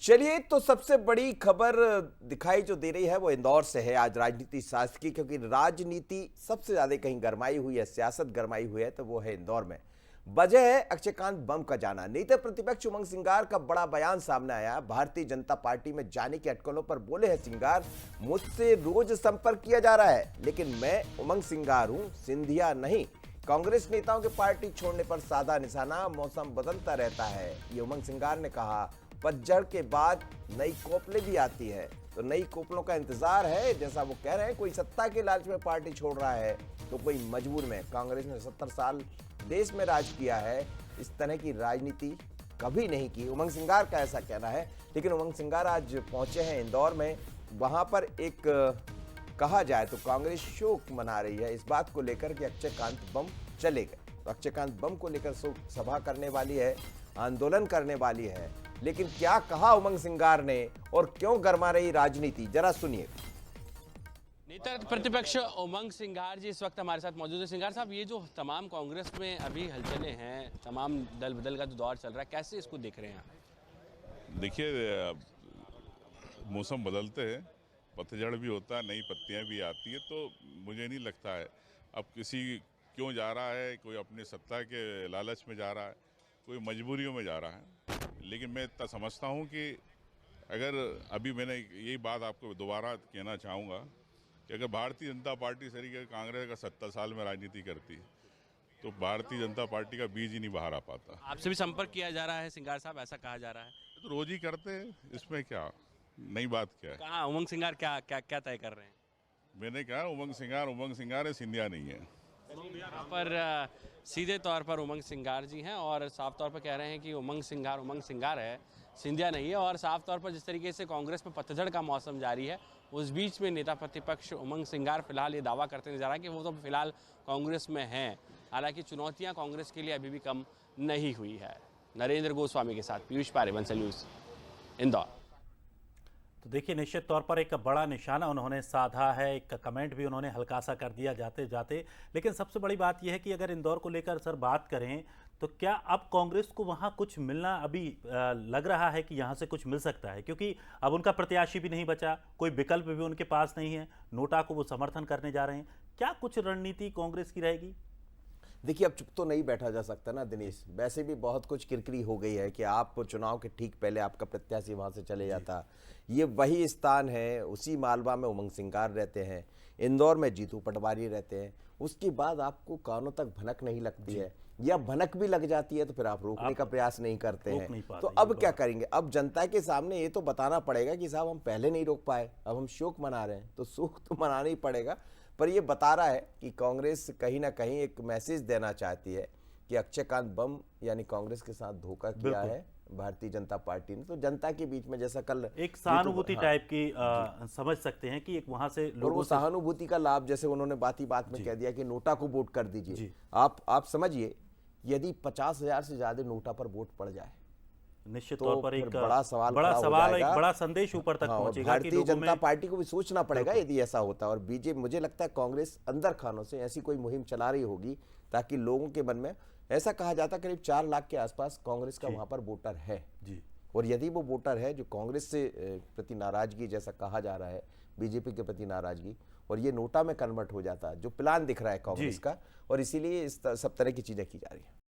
चलिए, तो सबसे बड़ी खबर दिखाई जो दे रही है वो इंदौर से है। आज राजनीति शास्त्र की, क्योंकि राजनीति सबसे ज्यादा कहीं गरमाई हुई है, सियासत गरमाई हुई है तो वो है इंदौर में। वजह है अक्षयकांत बम का जाना। नेता प्रतिपक्ष उमंग सिंगार का बड़ा बयान सामने आया। भारतीय जनता पार्टी में जाने की अटकलों पर बोले हैं सिंगार, मुझसे रोज संपर्क किया जा रहा है, लेकिन मैं उमंग सिंगार हूं, सिंधिया नहीं। कांग्रेस नेताओं के पार्टी छोड़ने पर साधा निशाना, मौसम बदलता रहता है, ये उमंग सिंगार ने कहा। पतझड़ के बाद नई कोपलें भी आती है, तो नई कोपलों का इंतजार है। जैसा वो कह रहे हैं, कोई सत्ता के लालच में पार्टी छोड़ रहा है तो कोई मजबूर में। कांग्रेस ने 70 साल देश में राज किया है, इस तरह की राजनीति कभी नहीं की, उमंग सिंगार का ऐसा कहना है। लेकिन उमंग सिंगार आज पहुंचे हैं इंदौर में। वहां पर एक कहा जाए तो कांग्रेस शोक मना रही है इस बात को लेकर कि अक्षयकांत बम चले गए। तो अक्षयकांत बम को लेकर शोक सभा करने वाली है, आंदोलन करने वाली है। लेकिन क्या कहा उमंग सिंगार ने और क्यों गरमा रही राजनीति, जरा सुनिए। नेता प्रतिपक्ष उमंग सिंगार जी इस वक्त हमारे साथ मौजूद है। सिंगार साहब, ये जो तमाम कांग्रेस में अभी हलचलें हैं, तमाम दल बदल का जो दौर चल रहा है, कैसे इसको देख रहे हैं आप? देखिए, मौसम बदलते हैं, पतझड़ भी होता है, नई पत्तियां भी आती है, तो मुझे नहीं लगता है अब किसी क्यों जा रहा है, कोई अपनी सत्ता के लालच में जा रहा है, कोई मजबूरियों में जा रहा है। लेकिन मैं इतना समझता हूँ कि अगर अभी मैंने यही बात आपको दोबारा कहना चाहूँगा कि अगर भारतीय जनता पार्टी तरीके कांग्रेस का 70 साल में राजनीति करती तो भारतीय जनता पार्टी का बीज ही नहीं बाहर आ पाता। आपसे भी संपर्क किया जा रहा है सिंगार साहब, ऐसा कहा जा रहा है? तो रोज ही करते हैं, इसमें क्या नई बात क्या है? कहाँ उमंग सिंगार क्या क्या क्या तय कर रहे हैं? मैंने कहा उमंग सिंगार है, सिंधिया नहीं है। यहाँ पर सीधे तौर पर उमंग सिंगार जी हैं और साफ तौर पर कह रहे हैं कि उमंग सिंगार है, सिंधिया नहीं है। और साफ तौर पर जिस तरीके से कांग्रेस में पतझड़ का मौसम जारी है, उस बीच में नेता प्रतिपक्ष उमंग सिंगार फिलहाल ये दावा करते नजर आ रहा है कि वो तो फिलहाल कांग्रेस में हैं। हालांकि चुनौतियां कांग्रेस के लिए अभी भी कम नहीं हुई है। नरेंद्र गोस्वामी के साथ पीयूष पारे, बंसल न्यूज़, इंदौर। तो देखिए, निश्चित तौर पर एक बड़ा निशाना उन्होंने साधा है। एक कमेंट भी उन्होंने हल्का सा कर दिया जाते जाते। लेकिन सबसे बड़ी बात यह है कि अगर इंदौर को लेकर सर बात करें तो क्या अब कांग्रेस को वहां कुछ मिलना अभी लग रहा है कि यहां से कुछ मिल सकता है? क्योंकि अब उनका प्रत्याशी भी नहीं बचा, कोई विकल्प भी उनके पास नहीं है। नोटा को वो समर्थन करने जा रहे हैं। क्या कुछ रणनीति कांग्रेस की रहेगी? देखिए, अब चुप तो नहीं बैठा जा सकता ना दिनेश। वैसे भी बहुत कुछ किरकिरी हो गई है कि आप चुनाव के ठीक पहले आपका प्रत्याशी वहां से चले जाता। ये वही स्थान है, उसी मालवा में उमंग सिंगार रहते हैं, इंदौर में जीतू पटवारी रहते हैं। उसके बाद आपको कानों तक भनक नहीं लगती है, या भनक भी लग जाती है तो फिर आप रोकने का प्रयास नहीं करते हैं। तो अब क्या करेंगे? अब जनता के सामने ये तो बताना पड़ेगा कि साहब हम पहले नहीं रोक पाए, अब हम शोक मना रहे हैं। तो शोक तो मनाना ही पड़ेगा, पर ये बता रहा है कि कांग्रेस कहीं ना कहीं एक मैसेज देना चाहती है कि अक्षयकांत बम यानी कांग्रेस के साथ धोखा किया है भारतीय जनता पार्टी ने। तो जनता के बीच में जैसा कल एक सहानुभूति टाइप की समझ सकते हैं कि एक वहां से लोगों, और वो सहानुभूति का लाभ, जैसे उन्होंने बात में कह दिया कि नोटा को वोट कर दीजिए। आप समझिए, यदि 50,000 से ज्यादा नोटा पर वोट पड़ जाए, निश्चित तो तौर पर एक बड़ा सवाल एक बड़ा संदेश ऊपर तक पहुंचेगा। भारतीय जनता पार्टी को भी सोचना पड़ेगा यदि ऐसा होता। और बीजेपी, मुझे लगता है कांग्रेस अंदर खानों से ऐसी कोई मुहिम चला रही होगी ताकि लोगों के मन में, ऐसा कहा जाता करीब 4 लाख के आसपास कांग्रेस का वहां पर वोटर है जी। और यदि वो वोटर है जो कांग्रेस से प्रति नाराजगी, जैसा कहा जा रहा है बीजेपी के प्रति नाराजगी, और ये नोटा में कन्वर्ट हो जाता है, जो प्लान दिख रहा है कांग्रेस का, और इसीलिए इस सब तरह की चीजें की जा रही है।